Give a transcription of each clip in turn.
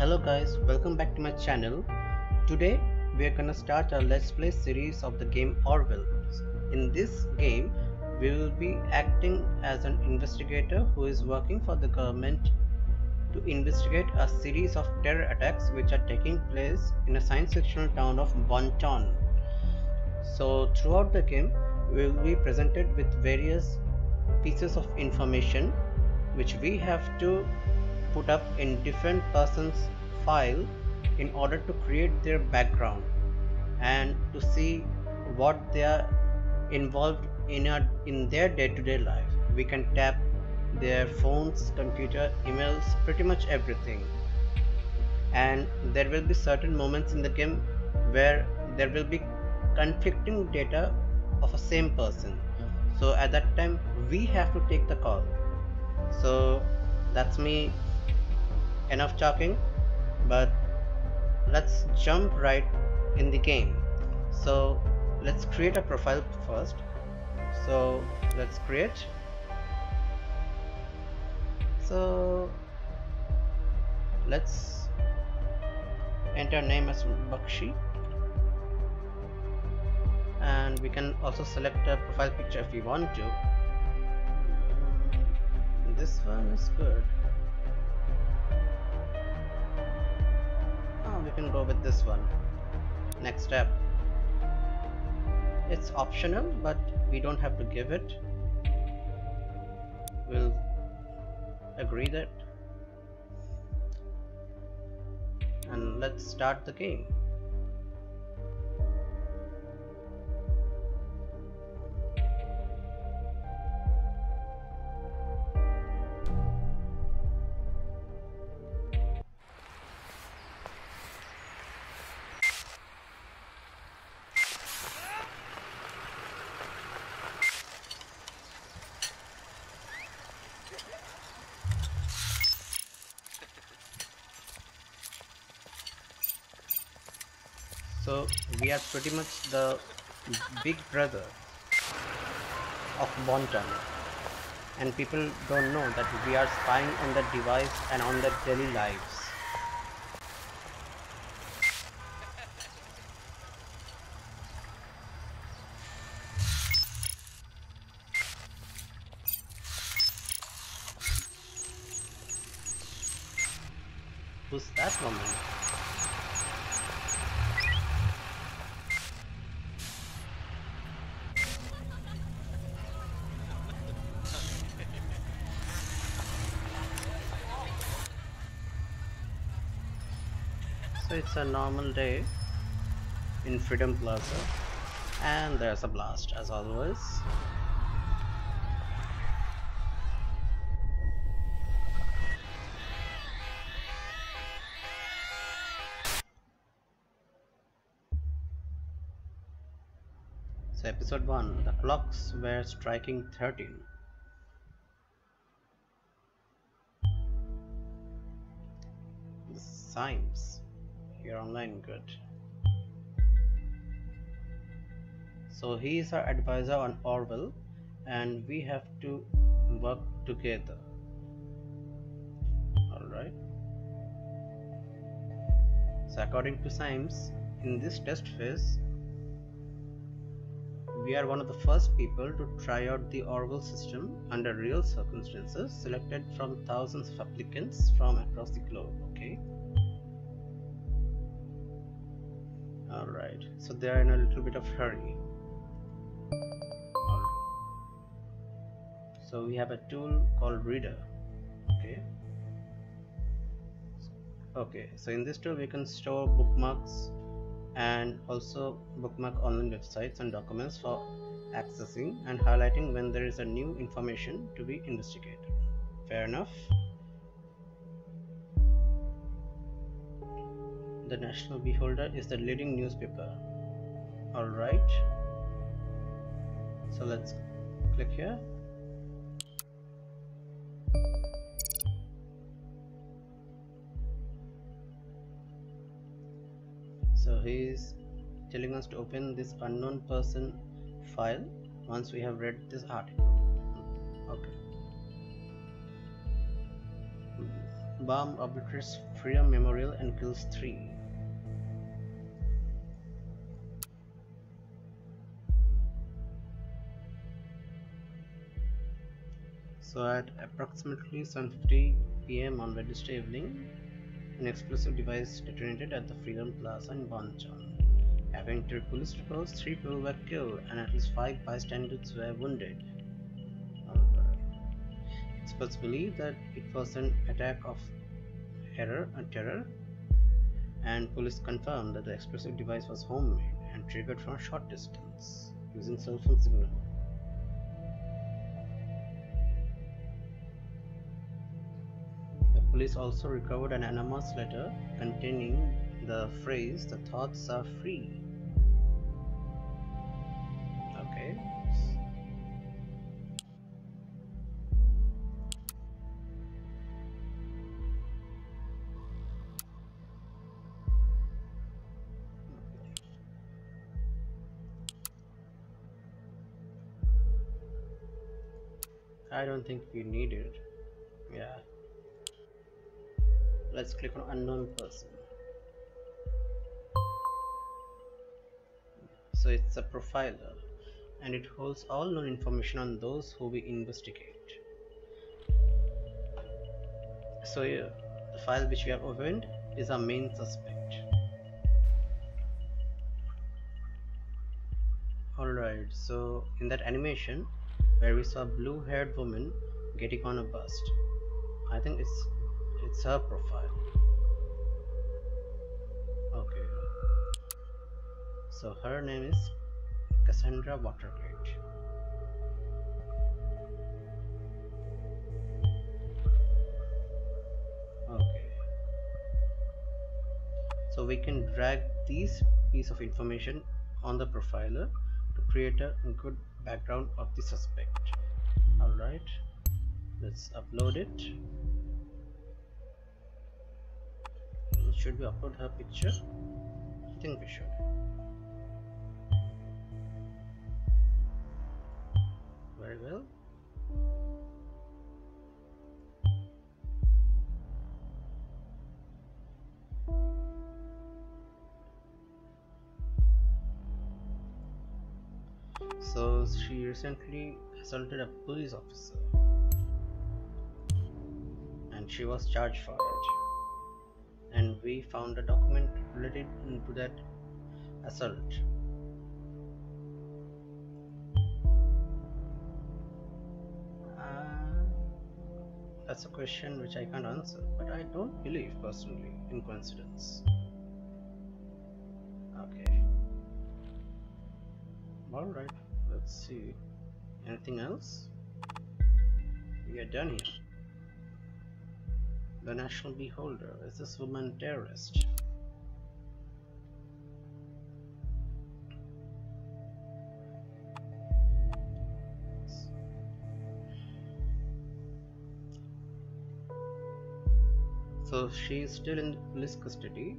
Hello guys, welcome back to my channel. Today we are gonna start our Let's Play series of the game Orwell. In this game, we will be acting as an investigator who is working for the government to investigate a series of terror attacks which are taking place in a science fictional town of Bonton. So throughout the game, we will be presented with various pieces of information which we have to put up in different persons file in order to create their background and to see what they are involved in their day-to-day life. We can tap their phones, computer, emails, pretty much everything, and there will be certain moments in the game where there will be conflicting data of a same person, so at that time we have to take the call. So that's me, enough talking, but let's jump right in the game. So let's create a profile first. So let's create. So let's enter name as Bakshi, and we can also select a profile picture if we want to. This one is good. We can go with this one. Next step. It's optional, but we don't have to give it. We'll agree that, and let's start the game. So we are pretty much the big brother of Bonton, and people don't know that we are spying on the device and on their daily lives. Who's that woman? So it's a normal day in Freedom Plaza, and there's a blast as always. So episode 1, the clocks were striking 13. The Symes, you're online, good. So he is our advisor on Orwell, and we have to work together. Alright. So according to Symes, in this test phase, we are one of the first people to try out the Orwell system under real circumstances, selected from thousands of applicants from across the globe. Okay. Alright, so they are in a little bit of hurry. So we have a tool called Reader. Okay, so in this tool we can store bookmarks and also bookmark online websites and documents for accessing and highlighting when there is a new information to be investigated. Fair enough. The National Beholder is the leading newspaper. Alright, so let's click here. So he is telling us to open this unknown person file once we have read this article. Okay. Bomb obliterates Freedom Memorial and kills 3. So at approximately 7:50 p.m. on Wednesday evening, an explosive device detonated at the Freedom Plaza in Bonton. According to police reports, 3 people were killed and at least 5 bystanders were wounded. Experts believe that it was an attack of terror, and police confirmed that the explosive device was homemade and triggered from a short distance using cell phone signal. The police also recovered an anonymous letter containing the phrase "the thoughts are free." Okay. I don't think we need it. Yeah. Let's click on unknown person. So it's a profiler, and it holds all known information on those who we investigate. So yeah, the file which we have opened is our main suspect. Alright, so in that animation where we saw a blue-haired woman getting on a bus, I think it's her profile. Okay, so her name is Cassandra Watergate. Okay, so we can drag these piece of information on the profiler to create a good background of the suspect. Alright, let's upload it. Should we upload her picture? I think we should. Very well. So she recently assaulted a police officer and she was charged for it, and we found a document related to that assault. That's a question which I can't answer, but I don't believe personally in coincidence. Okay, alright, let's see. Anything else? We are done here. The National Beholder. Is this woman terrorist? So she is still in police custody,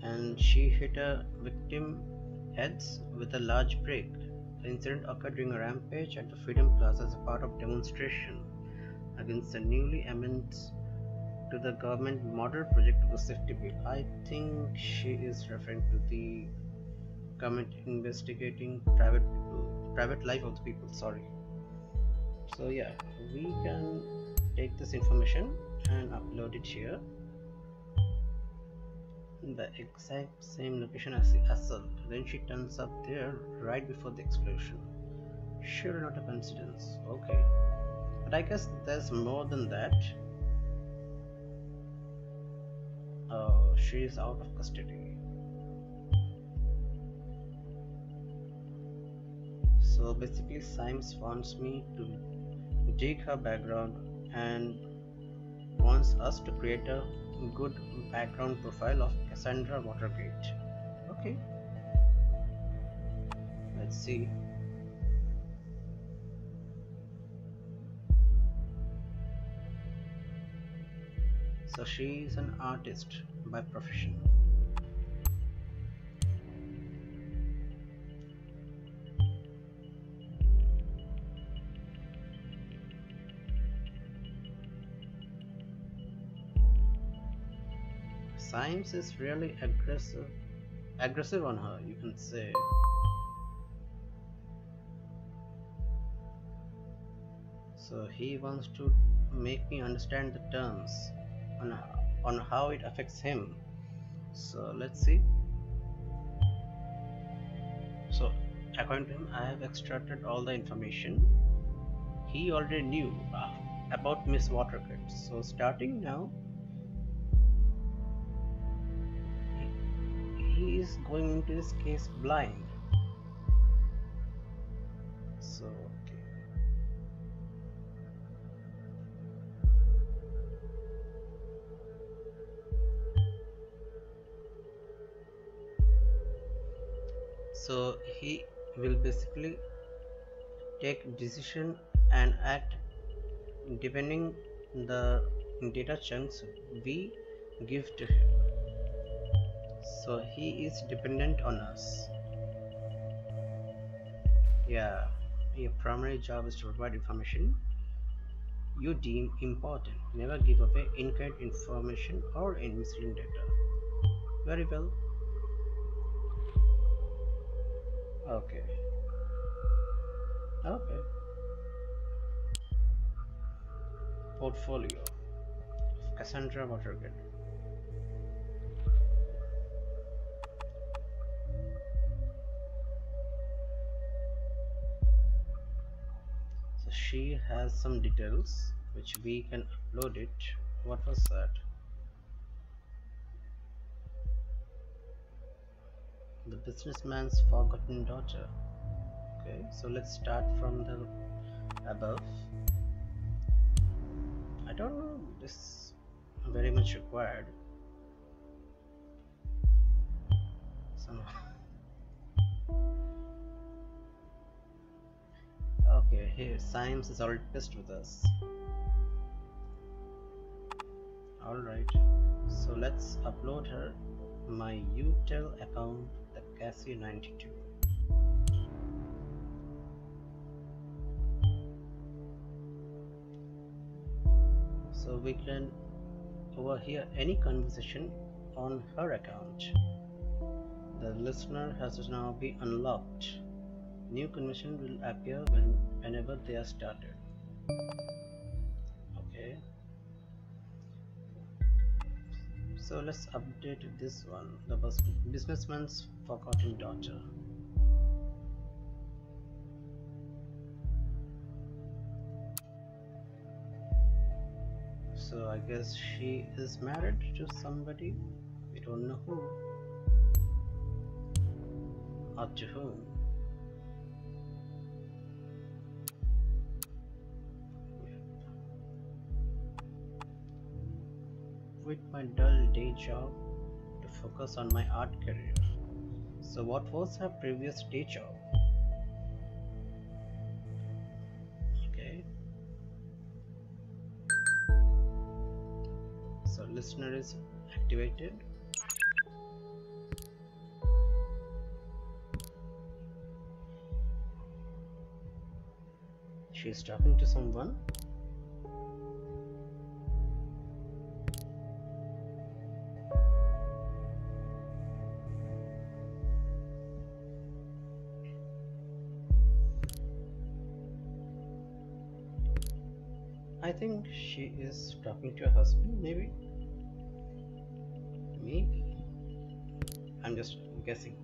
and she hit a victim heads with a large brick. The incident occurred during a rampage at the Freedom Plaza as a part of demonstration against the newly amended to the government model project of the safety bill. I think she is referring to the government investigating private life of the people. Sorry. So yeah, we can take this information and upload it here. The exact same location as the assault. Then she turns up there right before the explosion. Sure, not a coincidence. Okay, but I guess there's more than that. She is out of custody. So basically Symes wants me to dig her background and wants us to create a good background profile of Cassandra Watergate. Okay, let's see. So she is an artist by profession. Symes is really aggressive on her, you can say. So he wants to make me understand the terms on how it affects him. So let's see. So according to him, I have extracted all the information. He already knew about Miss Watergate. So starting now, he is going into this case blind. So okay. So he will basically take decision and act depending the data chunks we give to him. So he is dependent on us. Yeah, your primary job is to provide information you deem important. Never give away incorrect information or misleading data. Very well. Okay. Okay. Portfolio of Cassandra Watergate. So she has some details which we can upload it. What was that? The businessman's forgotten daughter. Okay, so let's start from the above. I don't know this very much required. Okay, here Symes is already pissed with us. Alright, so let's upload her my utel account, the Cassie 92. So we can overhear any conversation on her account. The listener has to now be unlocked. New conversation will appear whenever they are started. Okay. So let's update this one. The businessman's forgotten daughter. So I guess she is married to somebody. We don't know who or to whom. Quit my dull day job to focus on my art career. So what was her previous day job? Okay. So listener is activated. She is talking to someone. I think she is talking to her husband, maybe. Maybe. I'm just guessing.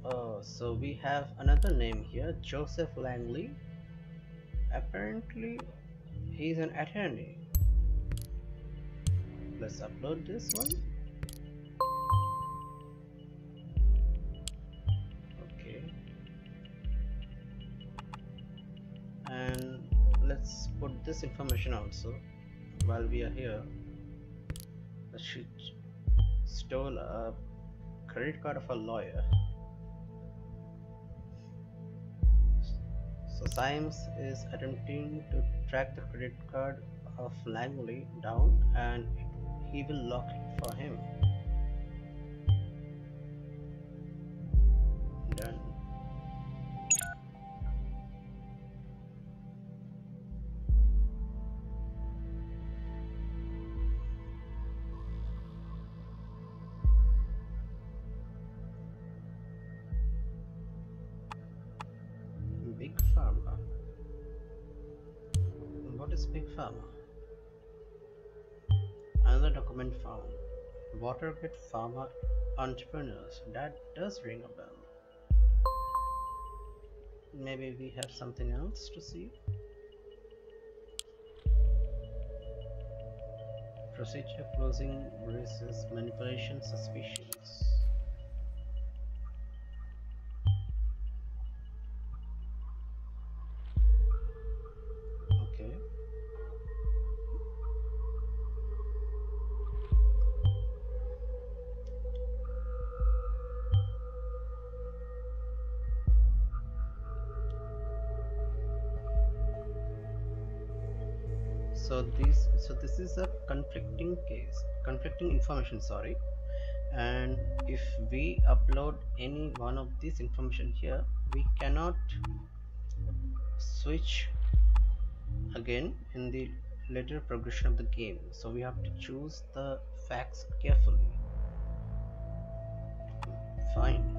Oh, so we have another name here, Joseph Langley. Apparently, he's an attorney. Let's upload this one. Okay. And let's put this information also while we are here. That she stole a credit card of a lawyer. So Symes is attempting to track the credit card of Langley down and he will lock it for him. Done. Big Pharma. Another document found. Watergate Pharma entrepreneurs. That does ring a bell. Maybe we have something else to see. Procedure closing raises manipulation suspicions. Okay. So this is a conflicting information, sorry. And if we upload any one of this information here, we cannot switch again in the later progression of the game, so we have to choose the facts carefully. Fine.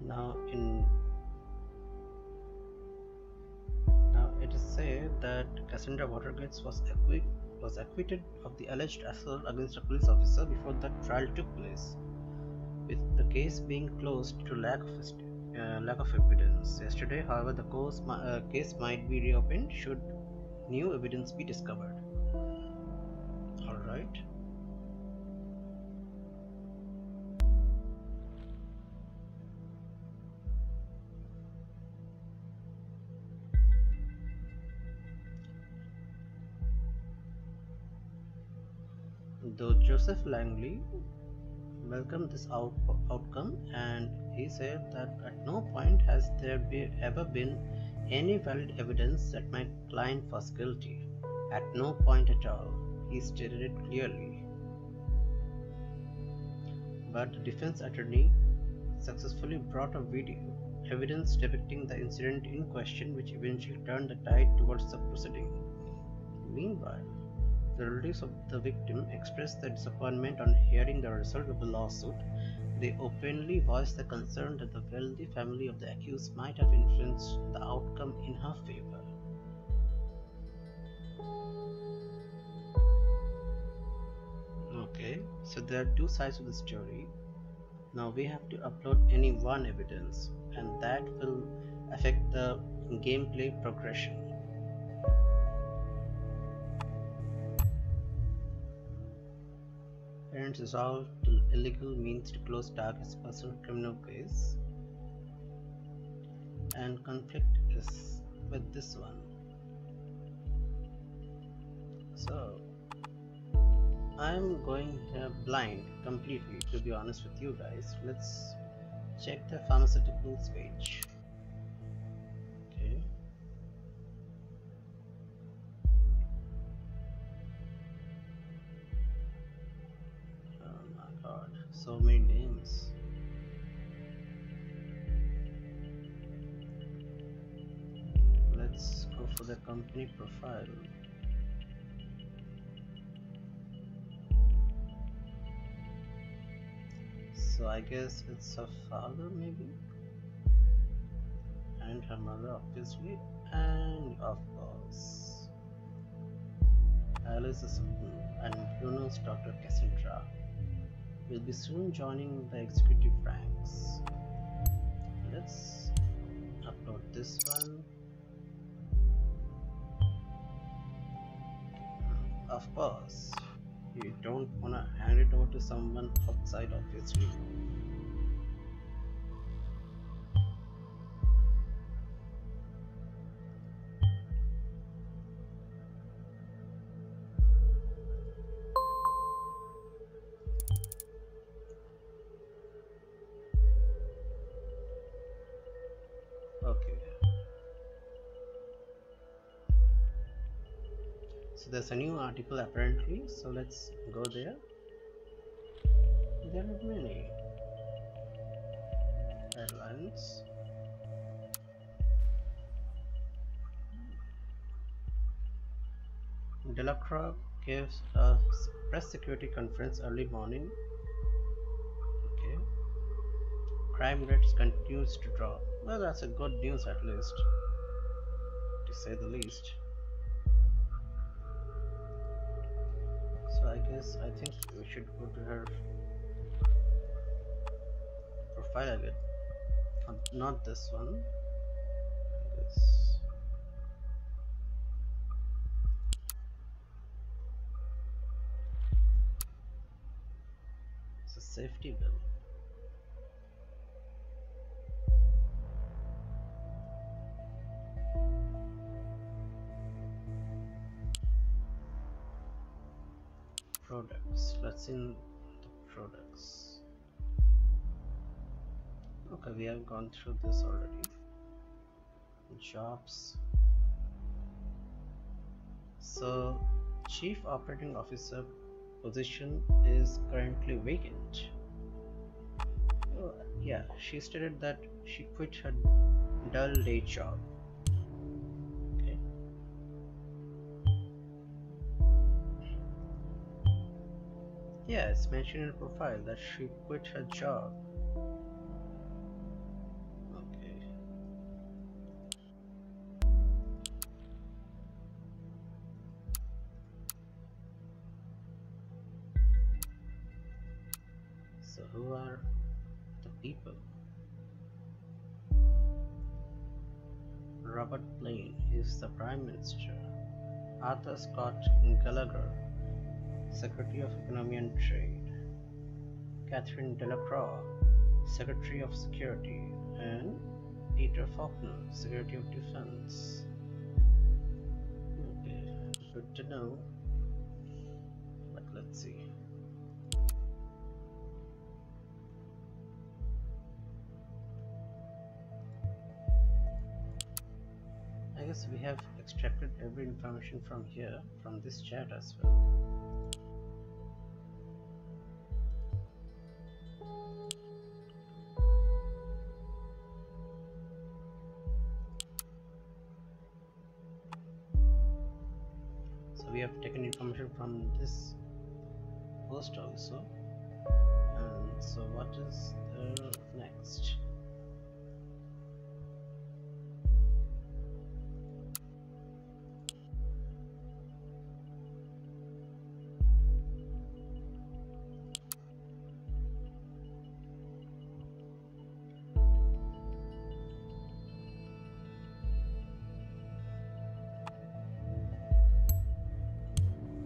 Now it is said that Cassandra Watergate was acquitted of the alleged assault against a police officer before the trial took place, with the case being closed to lack of evidence. Yesterday, however, the case might be reopened should new evidence be discovered. All right. Though Joseph Langley welcomed this outcome, and he said that at no point has there ever been any valid evidence that my client was guilty. At no point at all, he stated it clearly. But the defense attorney successfully brought a video evidence depicting the incident in question, which eventually turned the tide towards the proceeding. Meanwhile, the relatives of the victim expressed their disappointment on hearing the result of the lawsuit. They openly voiced the concern that the wealthy family of the accused might have influenced the outcome in her favor. Okay, so there are two sides of the story. Now we have to upload any one evidence, and that will affect the gameplay progression. Parents resolve to illegal means to close target's personal criminal case, and conflict is with this one. So I'm going here blind completely, to be honest with you guys. Let's check the pharmaceuticals page. Okay. Oh my god, so many names. Let's go for the company profile. So I guess it's her father, maybe, and her mother, obviously, and of course Alice is and Bruno's Dr. Cassandra will be soon joining the executive ranks. Let's upload this one. Of course, you don't wanna hand it over to someone outside, obviously. Okay. So there's a new article apparently, so let's go there. There are many headlines. Delacroix gives a press security conference early morning. Okay. Crime rates continues to drop. Well, that's a good news at least, to say the least. So I think we should go to her profile again. Not this one. This. It's a safety bill. Products. Let's see the products. Okay, we have gone through this already. Jobs. So, Chief Operating Officer position is currently vacant. Oh, yeah, she stated that she quit her dull day job. Okay. Yeah, it's mentioned in her profile that she quit her job. Okay. So who are the people? Robert Blaine is the Prime Minister. Arthur Scott Gallagher, Secretary of Economy and Trade. Catherine Delacroix, Secretary of Security, and Peter Faulkner, Secretary of Defense. Okay, good to know. But let's see. I guess we have extracted every information from here, from this chat as well. So we have taken information from this post also. And so what is the next?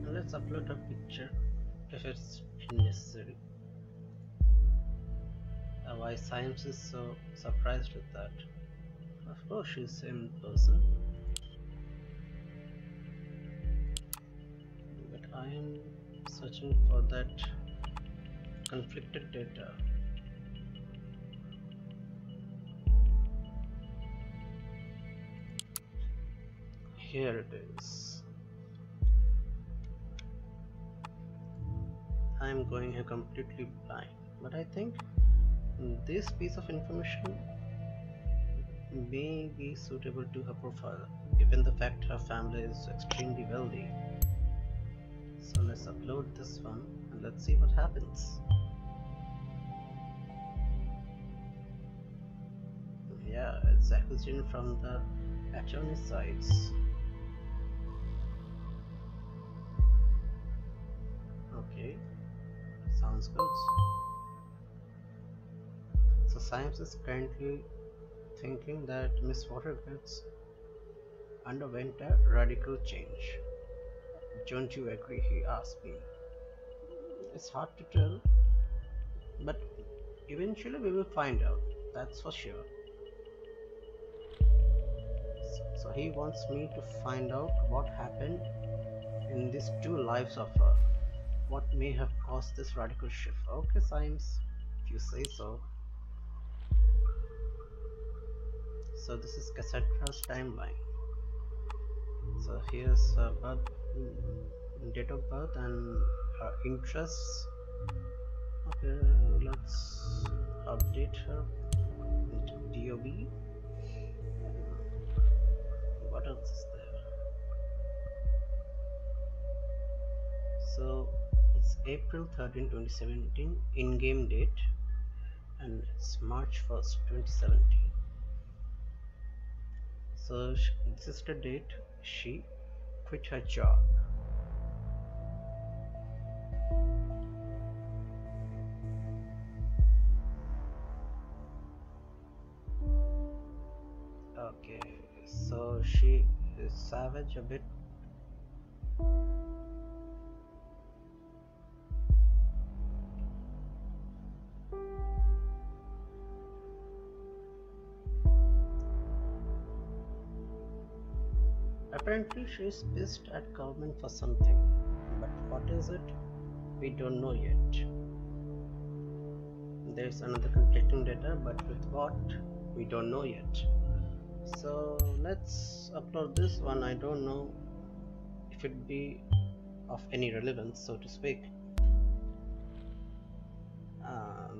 Let's upload a picture if it's necessary. Why Science is so surprised with that? Of course, she's in person. But I am searching for that conflicted data. Here it is. I am going here completely blind, but I think this piece of information may be suitable to her profile, given the fact her family is extremely wealthy. So let's upload this one and let's see what happens. Yeah, it's acquisition from the attorney sides. Okay, sounds good. So Science is currently thinking that Miss Watergate underwent a radical change. Don't you agree? He asked me. It's hard to tell, but eventually we will find out, that's for sure. So he wants me to find out what happened in these two lives of her. What may have caused this radical shift? Okay, Science, if you say so. So this is Cassandra's timeline. So here's her birth, date of birth and her interests. Okay, let's update her into DOB. What else is there? April 13, 2017 in-game date, and it's March 1st, 2017. So this is the date she quit her job. Okay, so she is savage a bit. Apparently she is pissed at government for something, but what is it? We don't know yet. There's another conflicting data, but with what? We don't know yet. So let's upload this one. I don't know if it be of any relevance, so to speak.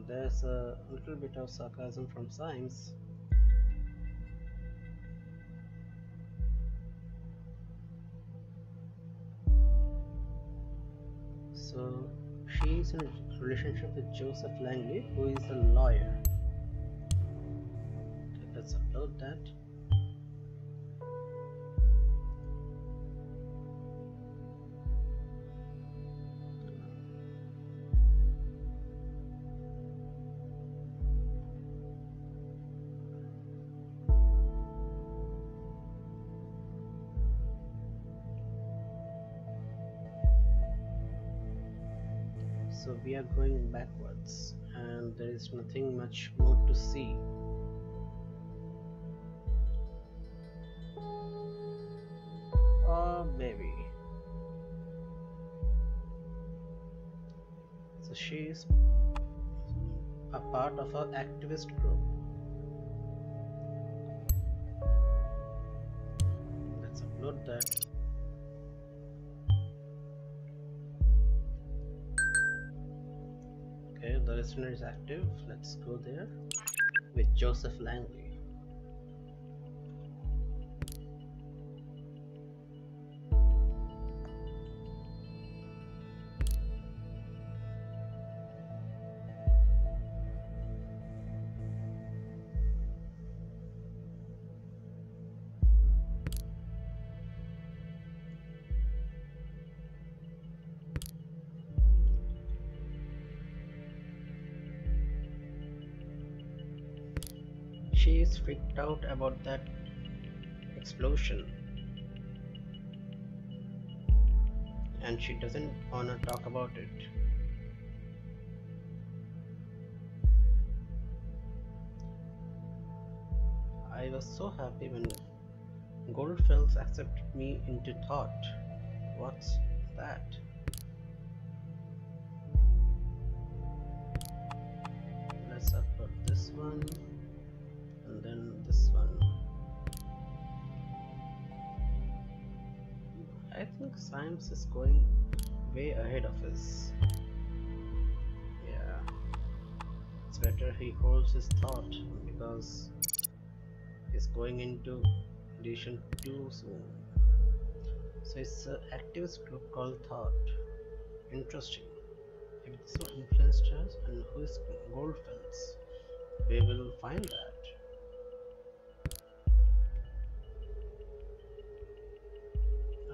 There's a little bit of sarcasm from Symes. So she is in a relationship with Joseph Langley, who is a lawyer. Okay, let's upload that. So we are going backwards, and there is nothing much more to see. Or maybe. So she is a part of an activist group. Let's upload that. Okay, the listener is active. Let's go there with Joseph Langley. She is freaked out about that explosion, and she doesn't wanna talk about it. I was so happy when Goldfields accepted me into thought. What's that? Let's upload this one and then this one. I think Symes is going way ahead of us. Yeah, it's better he holds his thought because he's going into edition 2 soon. So it's an activist group called Thought. Interesting. If this one influenced us, and who is Goldfields? We will find that.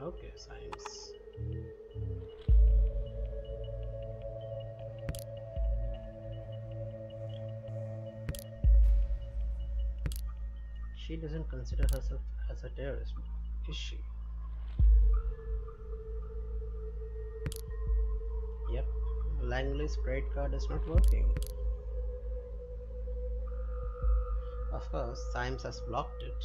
Okay, Symes. She doesn't consider herself as a terrorist, is she? Yep, Langley's credit card is not working. Of course, Symes has blocked it.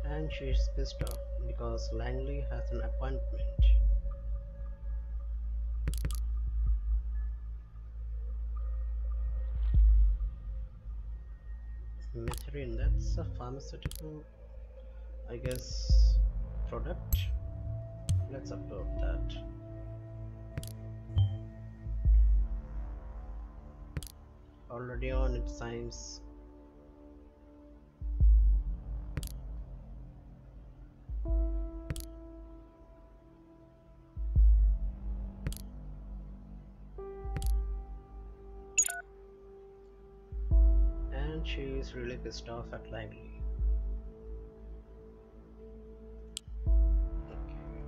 And she is pissed off because Langley has an appointment. Methadone, that's a pharmaceutical, I guess, product. Let's upload that. Already on it, Symes. she is really pissed off at Langley. Okay.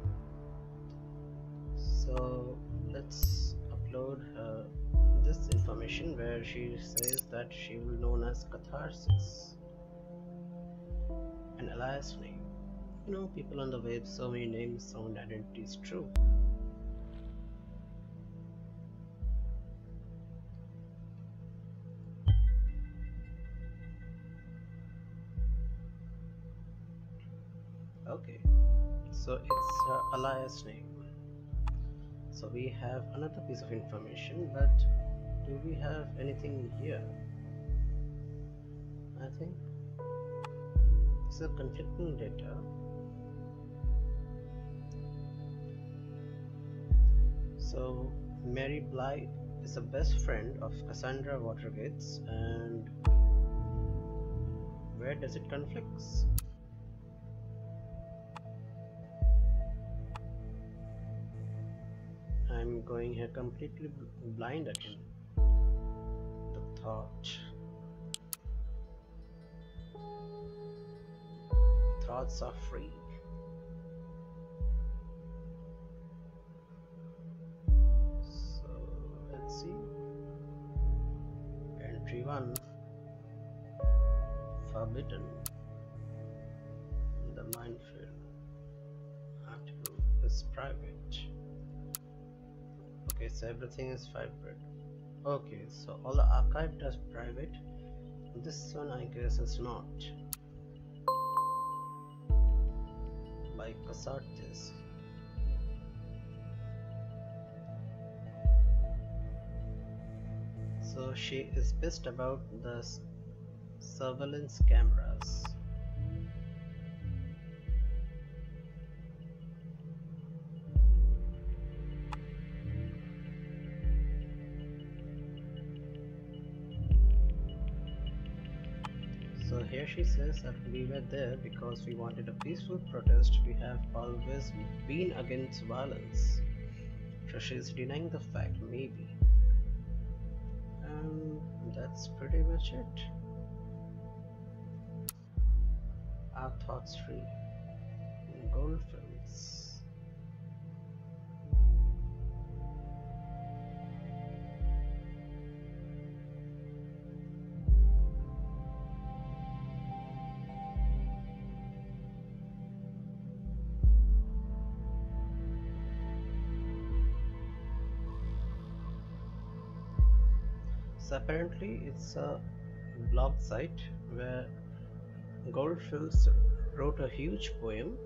So let's upload her this information where she says that she will be known as Catharsis, an alias name. You know, people on the web, so many names sound identities true. Okay, so it's her alias name. So we have another piece of information, but do we have anything here? I think this is conflicting data. So Mary Bly is the best friend of Cassandra Watergates, and where does it conflict? I'm going here completely blind again. The thoughts are free. So let's see. Entry 1, forbidden. The minefield article is private. Okay, so everything is private. Okay, so all the archived is private. This one I guess is not. By Casartes. So she is pissed about the surveillance cameras. So here she says that we were there because we wanted a peaceful protest. We have always been against violence. So she's denying the fact, maybe. And that's pretty much it. Our thoughts free. Goldfields. So apparently it's a blog site where Goldfields wrote a huge poem.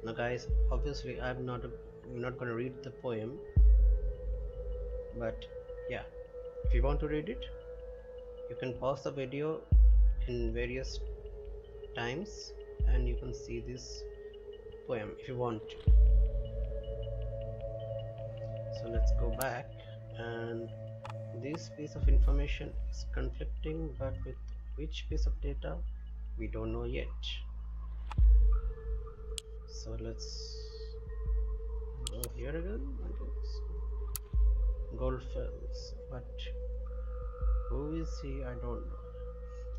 Now guys, obviously I'm not going to read the poem, but yeah, if you want to read it, you can pause the video in various times and you can see this poem if you want to. So let's go back, and this piece of information is conflicting, but with which piece of data we don't know yet. So let's go here again, I guess. Goldfields, but who is he? I don't know.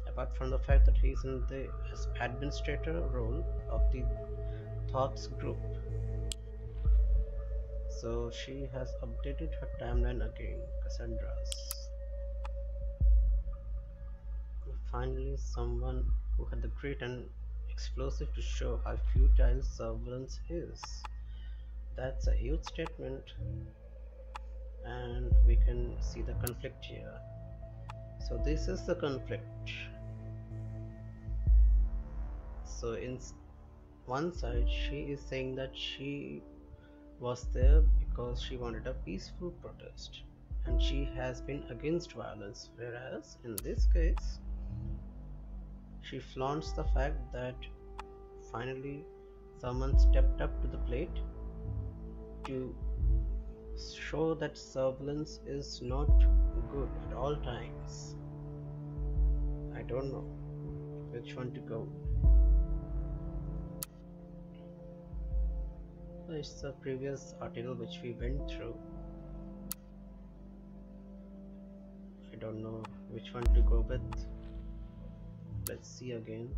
Apart from the fact that he's in the administrator role of the Thoughts group. So she has updated her timeline again, Cassandra's. Finally, someone who had the grit and explosive to show how futile surveillance is. That's a huge statement, and we can see the conflict here. So this is the conflict. So in one side, she is saying that she was there because she wanted a peaceful protest and she has been against violence, whereas in this case she flaunts the fact that finally someone stepped up to the plate to show that surveillance is not good at all times. I don't know which one to go. It's the previous article which we went through. I don't know which one to go with. Let's see again.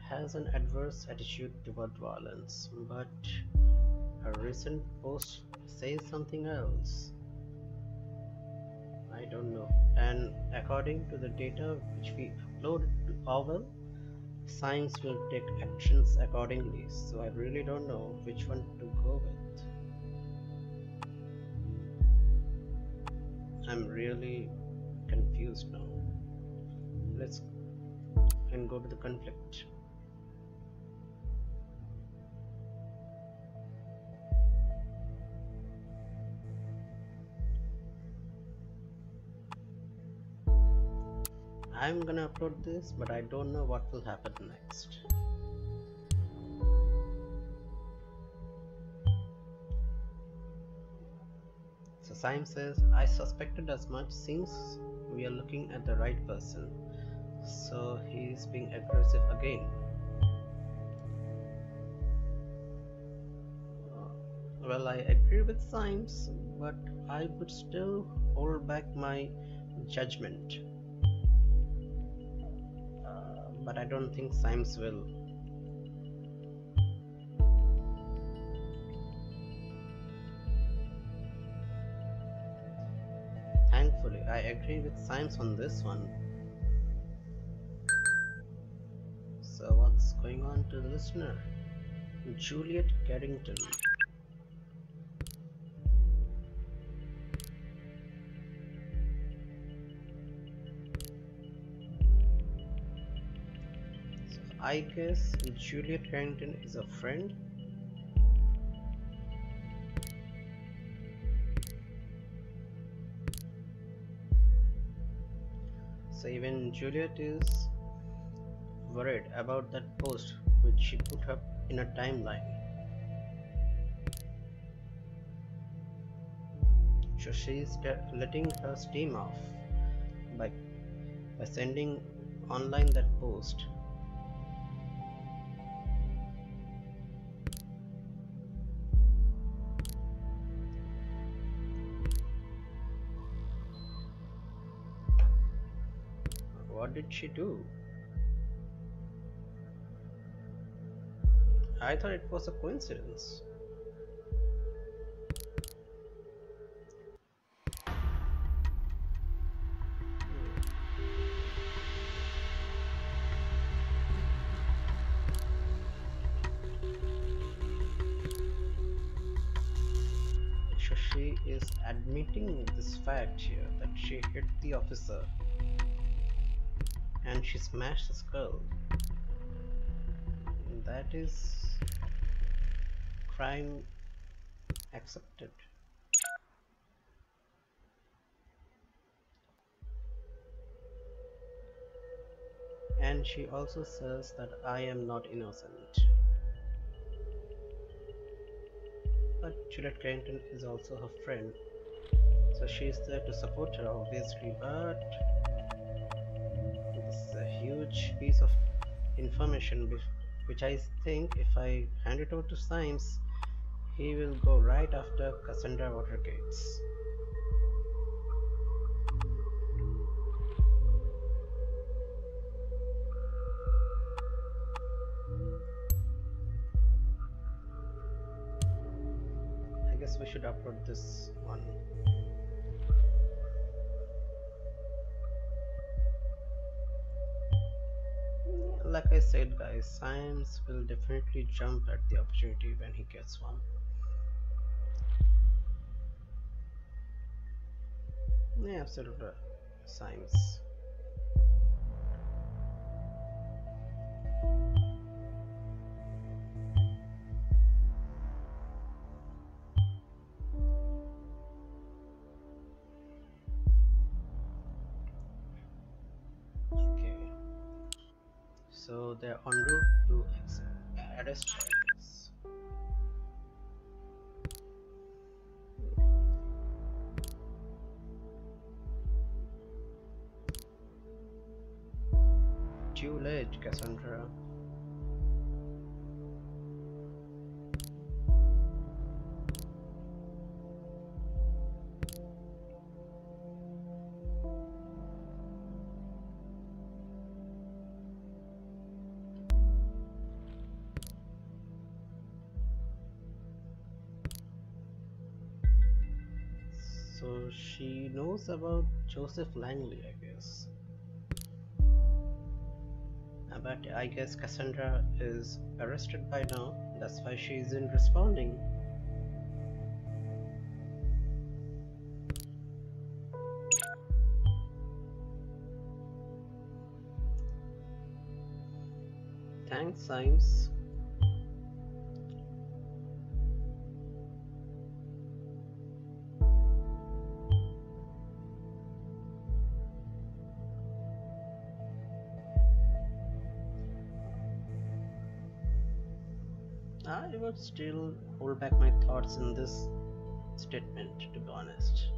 Has an adverse attitude toward violence, but her recent post says something else. I don't know. And according to the data which we uploaded to Orwell, science will take actions accordingly. So I really don't know which one to go with. I'm really confused now. Let's go to the conflict. I'm gonna upload this, but I don't know what will happen next. So Syme says, I suspected as much, seems we are looking at the right person. So he's being aggressive again. Well, I agree with Symes, but I would still hold back my judgment. But I don't think Symes will. Thankfully, I agree with Symes on this one. So what's going on to the listener? Juliet Carrington. So I guess Juliet Carrington is a friend. So even Juliet is worried about that post which she put up in a timeline. So she's letting her steam off by sending online that post. What did she do? I thought it was a coincidence. So she is admitting this fact here that she hit the officer and she smashed the skull. That is crime accepted. And she also says that I am not innocent. But Juliet Carrington is also her friend, so she is there to support her obviously, but this is a huge piece of information which I think if I hand it over to Symes, he will go right after Cassandra Watergates. I guess we should upload this one. Like I said guys, Symes will definitely jump at the opportunity when he gets one. Yeah, absolutely, Symes. Okay. So they're en route to arrest charges. Too late, Cassandra. So she knows about Joseph Langley, I guess. But I guess Cassandra is arrested by now. That's why she isn't responding. Thanks, Symes. I would still hold back my thoughts in this statement, to be honest.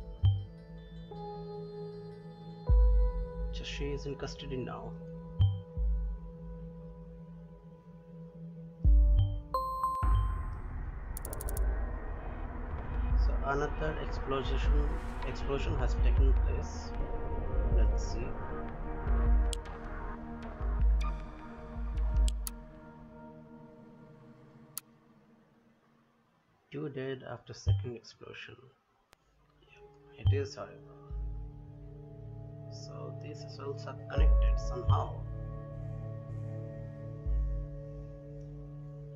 So she is in custody now. So another explosion has taken place. Let's see. Two dead after second explosion. Yep, it is horrible. So these cells are connected somehow.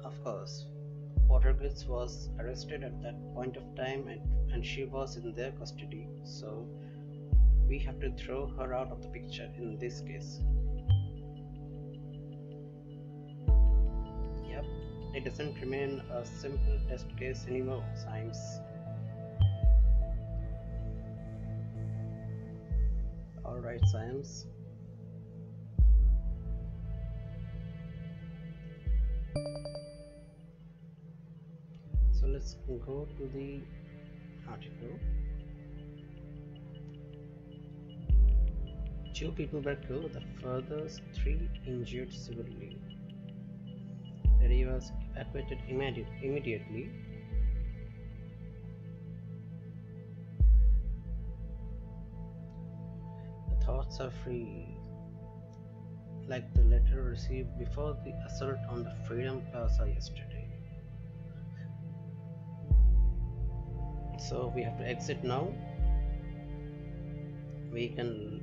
Of course, Watergate was arrested at that point of time and she was in their custody. So we have to throw her out of the picture in this case. Yep, it doesn't remain a simple test case anymore, Symes. Alright, Symes. So let's go to the article. 2 people were killed, the furthest 3 injured severely. The area was evacuated immediately. The thoughts are free, like the letter received before the assault on the Freedom Plaza yesterday. So we have to exit now. We can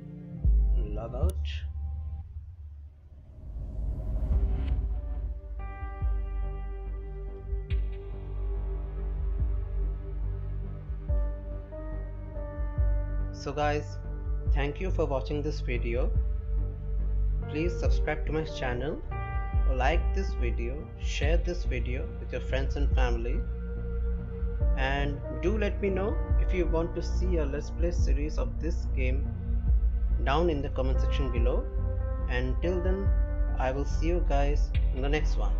log out. So guys, thank you for watching this video. Please subscribe to my channel, like this video, share this video with your friends and family, and do let me know if you want to see a Let's Play series of this game down in the comment section below. And till then, I will see you guys in the next one.